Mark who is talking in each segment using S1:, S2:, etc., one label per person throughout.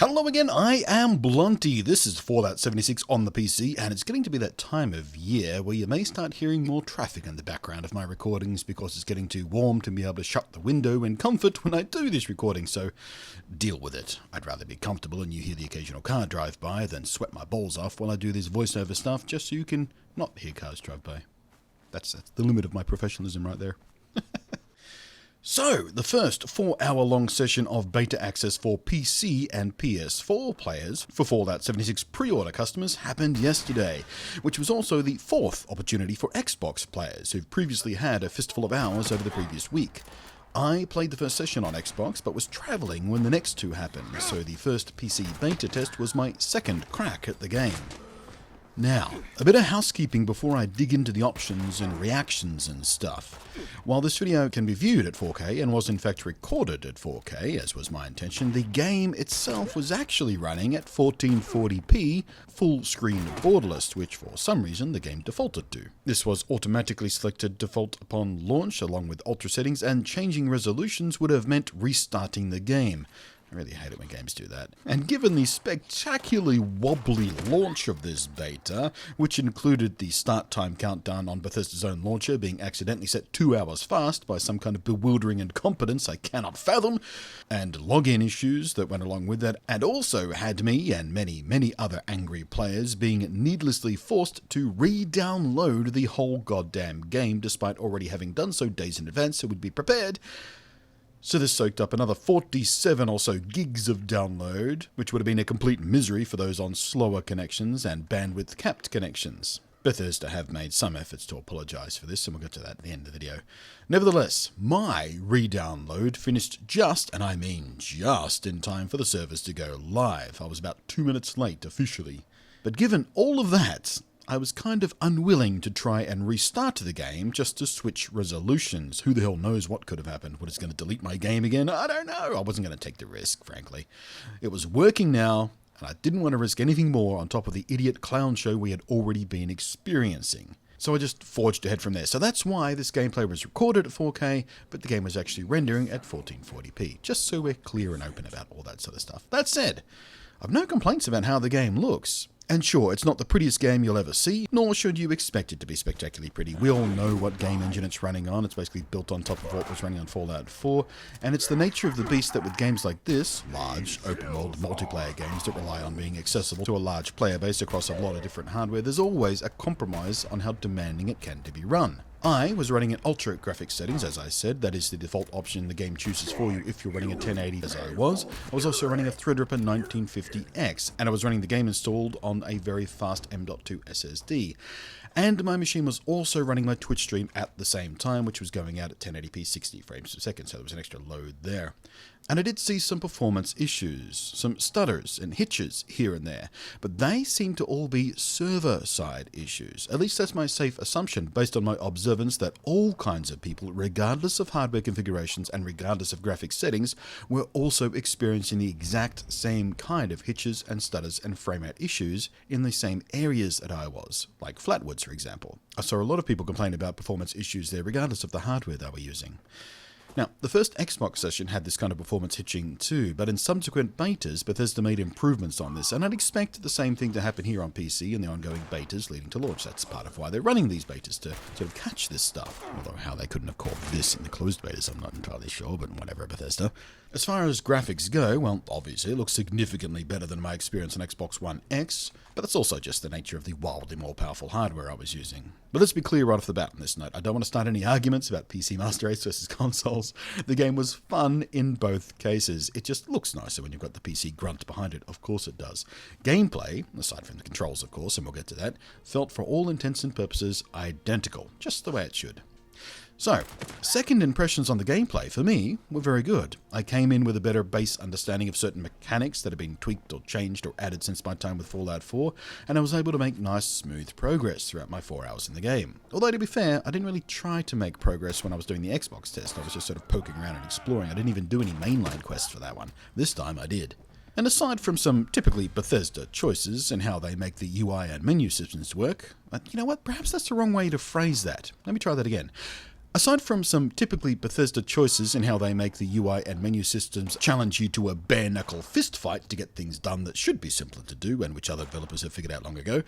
S1: Hello again, I am Blunty. This is Fallout 76 on the PC, and it's getting to be that time of year where you may start hearing more traffic in the background of my recordings because it's getting too warm to be able to shut the window in comfort when I do this recording, so deal with it. I'd rather be comfortable and you hear the occasional car drive by than sweat my balls off while I do this voiceover stuff just so you can not hear cars drive by. That's the limit of my professionalism right there. So, the first 4-hour-long session of beta access for PC and PS4 players for Fallout 76 pre-order customers happened yesterday, which was also the fourth opportunity for Xbox players who've previously had a fistful of hours over the previous week. I played the first session on Xbox, but was travelling when the next two happened, so the first PC beta test was my second crack at the game. Now, a bit of housekeeping before I dig into the options and reactions and stuff. While this video can be viewed at 4K and was in fact recorded at 4K, as was my intention, the game itself was actually running at 1440p full screen borderless, which for some reason the game defaulted to. This was automatically selected default upon launch along with ultra settings, and changing resolutions would have meant restarting the game. I really hate it when games do that. And given the spectacularly wobbly launch of this beta, which included the start time countdown on Bethesda's own launcher being accidentally set 2 hours fast by some kind of bewildering incompetence I cannot fathom, and login issues that went along with that, and also had me and many other angry players being needlessly forced to re-download the whole goddamn game despite already having done so days in advance so we'd be prepared. So this soaked up another 47 or so gigs of download, which would have been a complete misery for those on slower connections and bandwidth-capped connections. Bethesda have made some efforts to apologise for this, and we'll get to that at the end of the video. Nevertheless, my re-download finished just, and I mean just, in time for the servers to go live. I was about 2 minutes late officially. But given all of that, I was kind of unwilling to try and restart the game just to switch resolutions. Who the hell knows what could have happened? What, it's going to delete my game again? I don't know. I wasn't going to take the risk, frankly. It was working now, and I didn't want to risk anything more on top of the idiot clown show we had already been experiencing. So I just forged ahead from there. So that's why this gameplay was recorded at 4K, but the game was actually rendering at 1440p, just so we're clear and open about all that sort of stuff. That said, I've no complaints about how the game looks. And sure, it's not the prettiest game you'll ever see, nor should you expect it to be spectacularly pretty. We all know what game engine it's running on. It's basically built on top of what was running on Fallout 4, and it's the nature of the beast that with games like this, large, open-world, multiplayer games that rely on being accessible to a large player base across a lot of different hardware, there's always a compromise on how demanding it can to be run. I was running at ultra graphics settings, as I said. That is the default option the game chooses for you if you're running at 1080 as I was. I was also running a Threadripper 1950X, and I was running the game installed on a very fast M.2 SSD. And my machine was also running my Twitch stream at the same time, which was going out at 1080p 60 frames per second, so there was an extra load there. And I did see some performance issues, some stutters and hitches here and there, but they seem to all be server-side issues. At least that's my safe assumption, based on my observance that all kinds of people, regardless of hardware configurations and regardless of graphics settings, were also experiencing the exact same kind of hitches and stutters and framerate issues in the same areas that I was, like Flatwoods, for example. I saw a lot of people complain about performance issues there, regardless of the hardware they were using. Now, the first Xbox session had this kind of performance hitching too, but in subsequent betas, Bethesda made improvements on this, and I'd expect the same thing to happen here on PC in the ongoing betas leading to launch. That's part of why they're running these betas, to sort of catch this stuff. Although how they couldn't have caught this in the closed betas, I'm not entirely sure, but whatever, Bethesda. As far as graphics go, well, obviously it looks significantly better than my experience on Xbox One X, but that's also just the nature of the wildly more powerful hardware I was using. But let's be clear right off the bat on this note. I don't want to start any arguments about PC Master Race versus consoles. The game was fun in both cases. It just looks nicer when you've got the PC grunt behind it. Of course it does. Gameplay, aside from the controls of course, and we'll get to that, felt for all intents and purposes identical, just the way it should. So, second impressions on the gameplay, for me, were very good. I came in with a better base understanding of certain mechanics that have been tweaked or changed or added since my time with Fallout 4, and I was able to make nice, smooth progress throughout my 4 hours in the game. Although, to be fair, I didn't really try to make progress when I was doing the Xbox test. I was just sort of poking around and exploring. I didn't even do any mainline quests for that one. This time I did. And aside from some typically Bethesda choices in how they make the UI and menu systems work, you know what, perhaps that's the wrong way to phrase that. Let me try that again. Aside from some typically Bethesda choices in how they make the UI and menu systems challenge you to a bare-knuckle fist fight to get things done that should be simpler to do and which other developers have figured out long ago,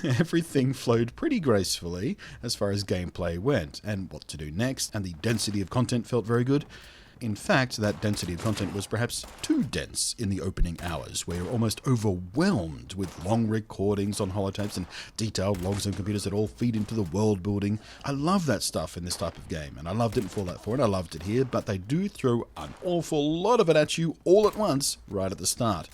S1: everything flowed pretty gracefully as far as gameplay went, and what to do next, and the density of content felt very good. In fact, that density of content was perhaps too dense in the opening hours, where you're almost overwhelmed with long recordings on holotapes and detailed logs on computers that all feed into the world building. I love that stuff in this type of game, and I loved it in Fallout 4, and I loved it here, but they do throw an awful lot of it at you all at once, right at the start.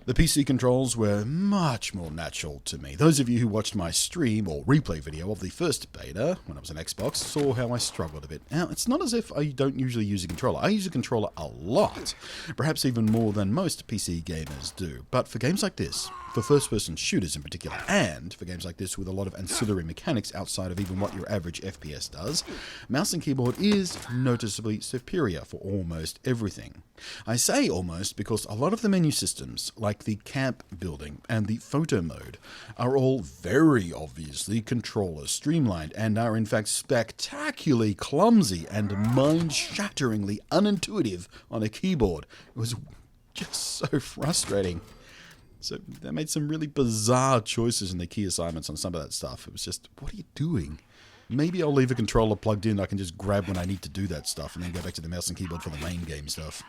S1: The PC controls were much more natural to me. Those of you who watched my stream or replay video of the first beta, when I was on Xbox, saw how I struggled a bit. Now, it's not as if I don't usually use a controller. I use a controller a lot, perhaps even more than most PC gamers do. But for games like this, for first-person shooters in particular, and for games like this with a lot of ancillary mechanics outside of even what your average FPS does, mouse and keyboard is noticeably superior for almost everything. I say almost because a lot of the menu systems, like the camp building and the photo mode, are all very obviously controller streamlined and are in fact spectacularly clumsy and mind-shatteringly unintuitive on a keyboard. It was just so frustrating. So they made some really bizarre choices in the key assignments on some of that stuff. It was just, what are you doing? Maybe I'll leave a controller plugged in. I can just grab when I need to do that stuff and then go back to the mouse and keyboard for the main game stuff.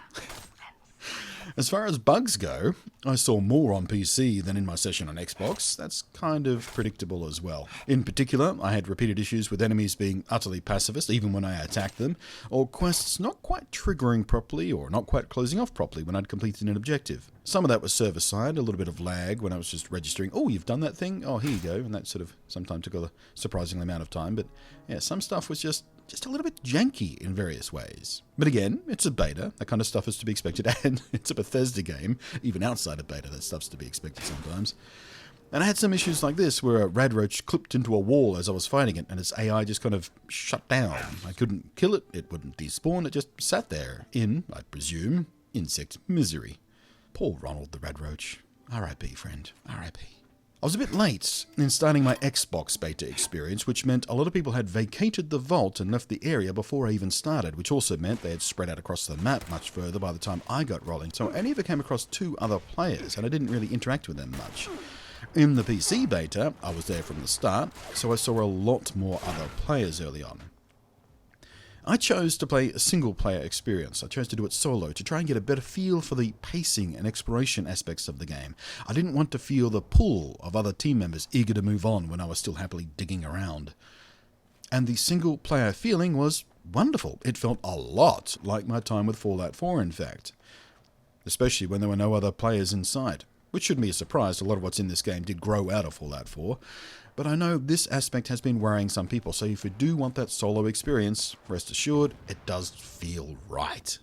S1: As far as bugs go, I saw more on PC than in my session on Xbox. That's kind of predictable as well. In particular, I had repeated issues with enemies being utterly pacifist even when I attacked them, or quests not quite triggering properly or not quite closing off properly when I'd completed an objective. Some of that was server-side, a little bit of lag when I was just registering, oh, you've done that thing? Oh, here you go. And that sort of sometimes took a surprising amount of time. But yeah, some stuff was just a little bit janky in various ways. But again, it's a beta. That kind of stuff is to be expected. And it's a Bethesda game. Even outside of beta, that stuff's to be expected sometimes. And I had some issues like this, where a radroach clipped into a wall as I was fighting it, and its AI just kind of shut down. I couldn't kill it, it wouldn't despawn, it just sat there in, I presume, insect misery. Poor Ronald the radroach. R.I.P. friend. R.I.P. I was a bit late in starting my Xbox beta experience, which meant a lot of people had vacated the vault and left the area before I even started, which also meant they had spread out across the map much further by the time I got rolling. So I only ever came across 2 other players, and I didn't really interact with them much. In the PC beta, I was there from the start, so I saw a lot more other players early on. I chose to play a single-player experience. I chose to do it solo to try and get a better feel for the pacing and exploration aspects of the game. I didn't want to feel the pull of other team members eager to move on when I was still happily digging around. And the single-player feeling was wonderful. It felt a lot like my time with Fallout 4, in fact. Especially when there were no other players inside. Which shouldn't be a surprise, a lot of what's in this game did grow out of Fallout 4. But I know this aspect has been worrying some people, so if you do want that solo experience, rest assured, it does feel right.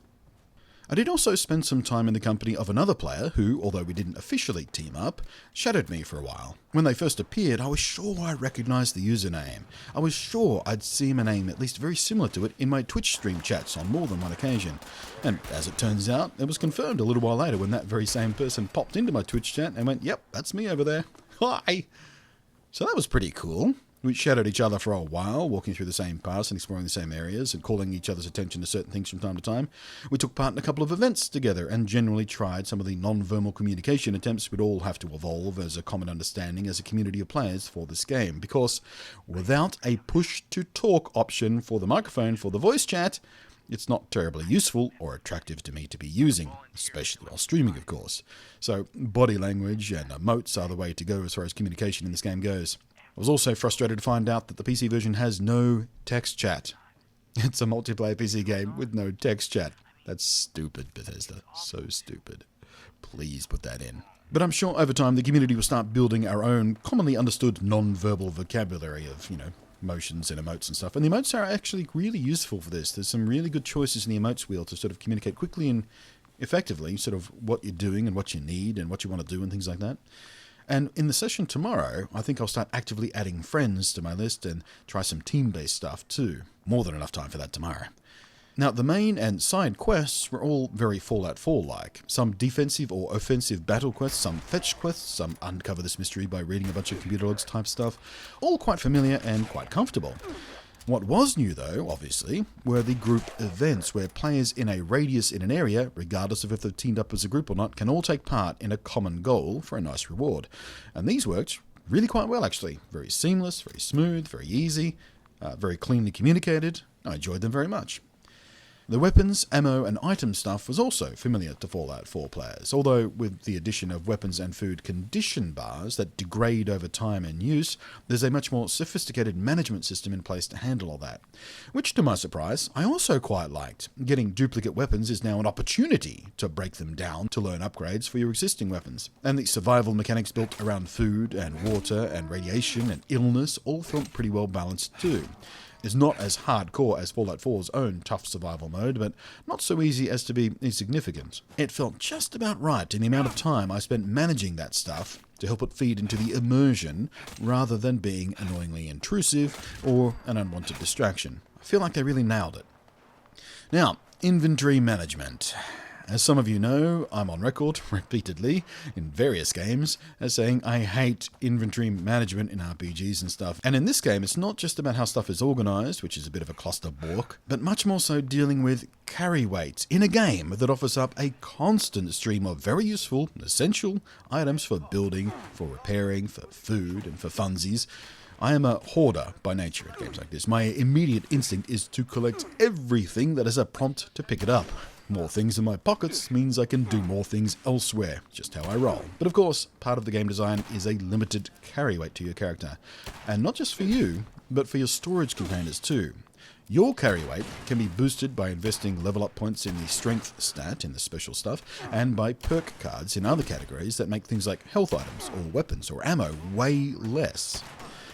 S1: I did also spend some time in the company of another player who, although we didn't officially team up, shadowed me for a while. When they first appeared, I was sure I recognized the username. I was sure I'd seen a name at least very similar to it in my Twitch stream chats on more than one occasion. And as it turns out, it was confirmed a little while later when that very same person popped into my Twitch chat and went, "Yep, that's me over there. Hi!" So that was pretty cool. We shadowed each other for a while, walking through the same paths and exploring the same areas and calling each other's attention to certain things from time to time. We took part in a couple of events together and generally tried some of the non-verbal communication attempts we'd all have to evolve as a common understanding as a community of players for this game, because without a push-to-talk option for the microphone for the voice chat, it's not terribly useful or attractive to me to be using, especially while streaming, of course. So body language and emotes are the way to go as far as communication in this game goes. I was also frustrated to find out that the PC version has no text chat. It's a multiplayer PC game with no text chat. That's stupid, Bethesda. So stupid. Please put that in. But I'm sure over time the community will start building our own commonly understood non-verbal vocabulary of, motions and emotes and stuff. And the emotes are actually really useful for this. There's some really good choices in the emotes wheel to sort of communicate quickly and effectively sort of what you're doing and what you need and what you want to do and things like that. And in the session tomorrow, I think I'll start actively adding friends to my list and try some team-based stuff too. More than enough time for that tomorrow. Now, the main and side quests were all very Fallout 4-like. Some defensive or offensive battle quests, some fetch quests, some uncover this mystery by reading a bunch of computer logs type stuff. All quite familiar and quite comfortable. What was new, though, obviously, were the group events, where players in a radius in an area, regardless of if they've teamed up as a group or not, can all take part in a common goal for a nice reward. And these worked really quite well, actually. Very seamless, very smooth, very easy, very cleanly communicated. I enjoyed them very much. The weapons, ammo, and item stuff was also familiar to Fallout 4 players, although with the addition of weapons and food condition bars that degrade over time and use, there's a much more sophisticated management system in place to handle all that. Which, to my surprise, I also quite liked. Getting duplicate weapons is now an opportunity to break them down to learn upgrades for your existing weapons. And the survival mechanics built around food and water and radiation and illness all felt pretty well balanced too. Is not as hardcore as Fallout 4's own tough survival mode, but not so easy as to be insignificant. It felt just about right in the amount of time I spent managing that stuff to help it feed into the immersion, rather than being annoyingly intrusive or an unwanted distraction. I feel like they really nailed it. Now, inventory management. As some of you know, I'm on record repeatedly in various games as saying I hate inventory management in RPGs and stuff. And in this game, it's not just about how stuff is organized, which is a bit of a cluster bork, but much more so dealing with carry weights in a game that offers up a constant stream of very useful, essential items for building, for repairing, for food, and for funsies. I am a hoarder by nature at games like this. My immediate instinct is to collect everything that has a prompt to pick it up. More things in my pockets means I can do more things elsewhere, just how I roll. But of course, part of the game design is a limited carry weight to your character. And not just for you, but for your storage containers too. Your carry weight can be boosted by investing level up points in the strength stat, in the special stuff, and by perk cards in other categories that make things like health items or weapons or ammo way less.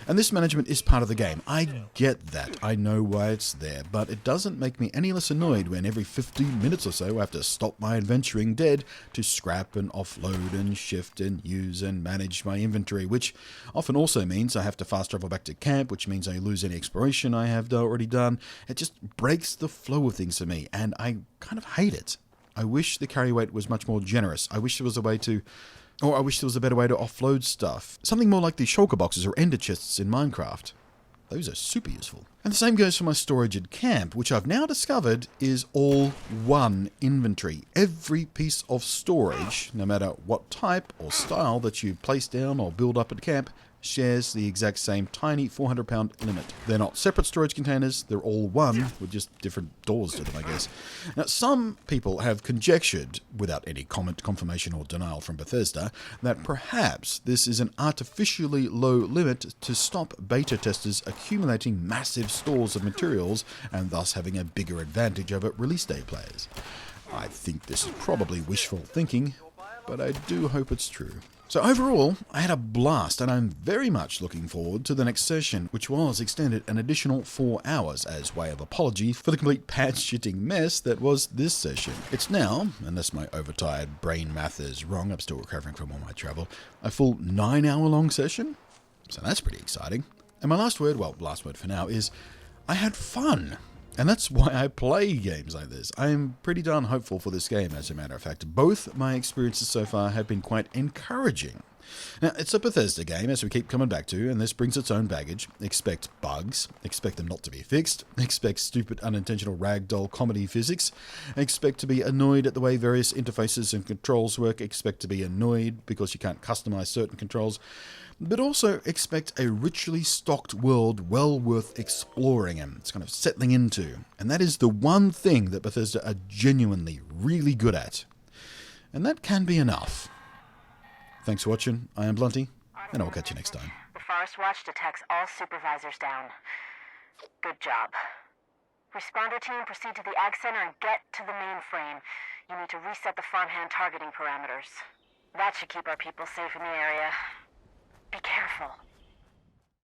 S1: And this management is part of the game. I get that. I know why it's there, but it doesn't make me any less annoyed when every 15 minutes or so I have to stop my adventuring dead to scrap and offload and shift and use and manage my inventory, which often also means I have to fast travel back to camp, which means I lose any exploration I have already done. It just breaks the flow of things for me, and I kind of hate it. I wish the carry weight was much more generous. I wish there was a better way to offload stuff. Something more like the shulker boxes or ender chests in Minecraft. Those are super useful. And the same goes for my storage at camp, which I've now discovered is all one inventory. Every piece of storage, no matter what type or style that you place down or build up at camp, shares the exact same tiny 400-pound limit. They're not separate storage containers, they're all one, with just different doors to them, I guess. Now, some people have conjectured, without any confirmation or denial from Bethesda, that perhaps this is an artificially low limit to stop beta testers accumulating massive stores of materials and thus having a bigger advantage over release day players. I think this is probably wishful thinking, but I do hope it's true. So overall, I had a blast, and I'm very much looking forward to the next session, which was extended an additional 4 hours as way of apology for the complete patch-shitting mess that was this session. It's now, unless my overtired brain math is wrong, I'm still recovering from all my travel, a full 9-hour-long session? So that's pretty exciting. And my last word for now, is I had fun. And that's why I play games like this. I am pretty darn hopeful for this game, as a matter of fact. Both my experiences so far have been quite encouraging. Now, it's a Bethesda game, as we keep coming back to, and this brings its own baggage. Expect bugs. Expect them not to be fixed. Expect stupid, unintentional ragdoll comedy physics. Expect to be annoyed at the way various interfaces and controls work. Expect to be annoyed because you can't customize certain controls. But also expect a richly stocked world well worth exploring and it's kind of settling into. And that is the one thing that Bethesda are genuinely really good at. And that can be enough. Thanks for watching. I am Blunty, and I'll catch you next time.
S2: The Forest Watch detects all supervisors down. Good job. Responder team, proceed to the Ag Center and get to the mainframe. You need to reset the farmhand targeting parameters. That should keep our people safe in the area. Be careful.